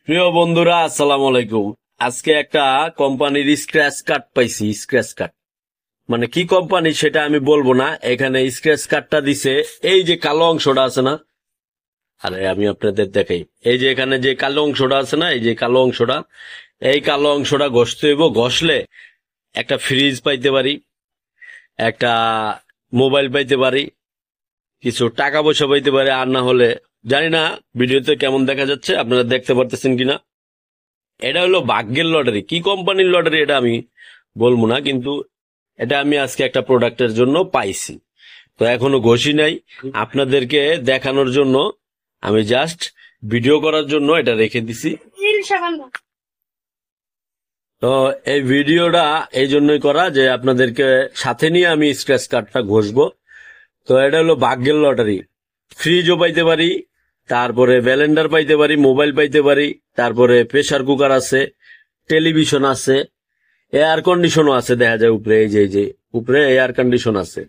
প্রিয় বন্ধুরা, আসসালামু আলাইকুম। আজকে একটা কোম্পানির স্ক্র্যাচ কার্ড পাইছি। স্ক্র্যাচ কার্ড মানে কি কোম্পানি সেটা আমি বলবো না। এখানে স্ক্র্যাচ কার্ডটা দিছে, এই যে কালো অংশটা আছে না, আরে আমি আপনাদের দেখাই। এই যে এখানে যে কালো অংশটা আছে না, এই যে কালো অংশটা, এই কালো অংশটা ঘষতে হইব। ঘষলে একটা ফ্রিজ পাইতে পারি, একটা মোবাইল পাইতে পারি, কিছু টাকা পয়সা পাইতে পারি। আর না হলে জানি না ভিডিওতে কেমন দেখা যাচ্ছে, আপনারা দেখতে পারতেছেন কিনা। এটা হলো ভাগ্যের লটারি। কি কোম্পানির লটারি এটা আমি বলবো না, কিন্তু এটা আমি আজকে একটা প্রোডাক্টের জন্য পাইছি। তো এখনো ঘষি নাই, আপনাদেরকে দেখানোর জন্য আমি জাস্ট ভিডিও করার জন্য এটা রেখে দিছি। তো এই ভিডিওটা এই জন্যই করা যে আপনাদেরকে সাথে নিয়ে আমি স্ক্র্যাচ কার্ডটা ঘষবো। তো এটা হলো ভাগ্যের লটারি। ফ্রিজও পাইতে পারি, তারপরে ব্যালেন্ডার পাইতে পারি, মোবাইল পাইতে পারি, তারপরে প্রেসার কুকার আছে, টেলিভিশন আছে, এয়ার কন্ডিশনও আছে। দেখা যায় উপরে, এই যে উপরে এয়ার কন্ডিশন আছে,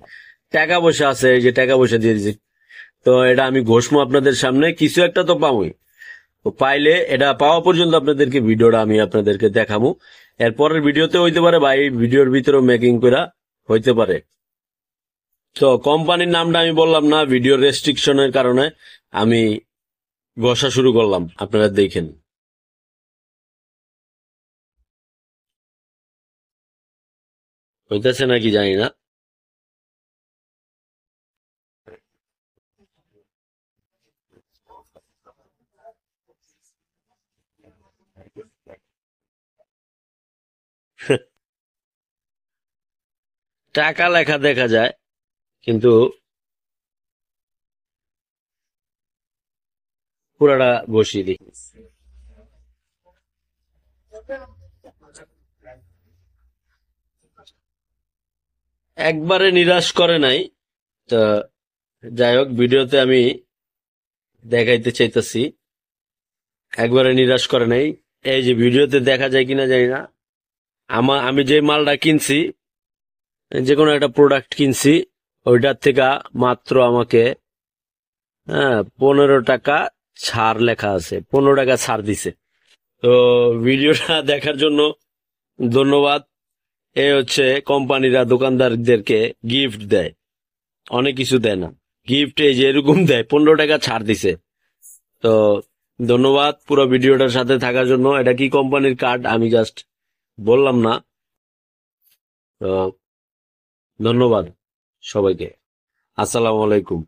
টাকা পয়সা আছে, এই যে টাকা পয়সা দিয়ে দিছি। তো এটা আমি ঘোষমো আপনাদের সামনে, কিছু একটা তো পাবোই। তো পাইলে এটা পাওয়া পর্যন্ত আপনাদেরকে ভিডিওটা আমি আপনাদেরকে দেখাবো। এরপরের ভিডিওতে হইতে পারে বা এই ভিডিওর ভিতরে মেকিং করা হইতে পারে। তো কোম্পানির নামটা আমি বললাম না, ভিডিও রেস্ট্রিকশনের কারণে আমি ঘষা শুরু করলাম। আপনারা দেখেন। হইতেছে নাকি জানি না। টাকা লেখা দেখা যায়, কিন্তু পুরাটা বসিয়ে দিই। একবারে নিরাশ করে নাই। তো যাই হোক, ভিডিওতে আমি দেখাইতে চাইতেছি, একবারে নিরাশ করে নাই। এই যে ভিডিওতে দেখা যায় কিনা জানি না, আমি যে মালটা কিনছি, যে কোনো একটা প্রোডাক্ট কিনছি, ওইটার থেকে মাত্র আমাকে 15 টাকা ছাড় লেখা আছে, 15 টাকা ছাড় দিছে। তো ভিডিওটা দেখার জন্য ধন্যবাদ। এ হচ্ছে কোম্পানিরা দোকানদারদেরকে গিফট দেয়, অনেক কিছু দেয় না। গিফট এই যে এরকম দেয়, 15 টাকা ছাড় দিছে। তো ধন্যবাদ পুরো ভিডিওটার সাথে থাকার জন্য। এটা কি কোম্পানির কার্ড আমি জাস্ট বললাম না। তো ধন্যবাদ সবাইকে। আসসালামু আলাইকুম।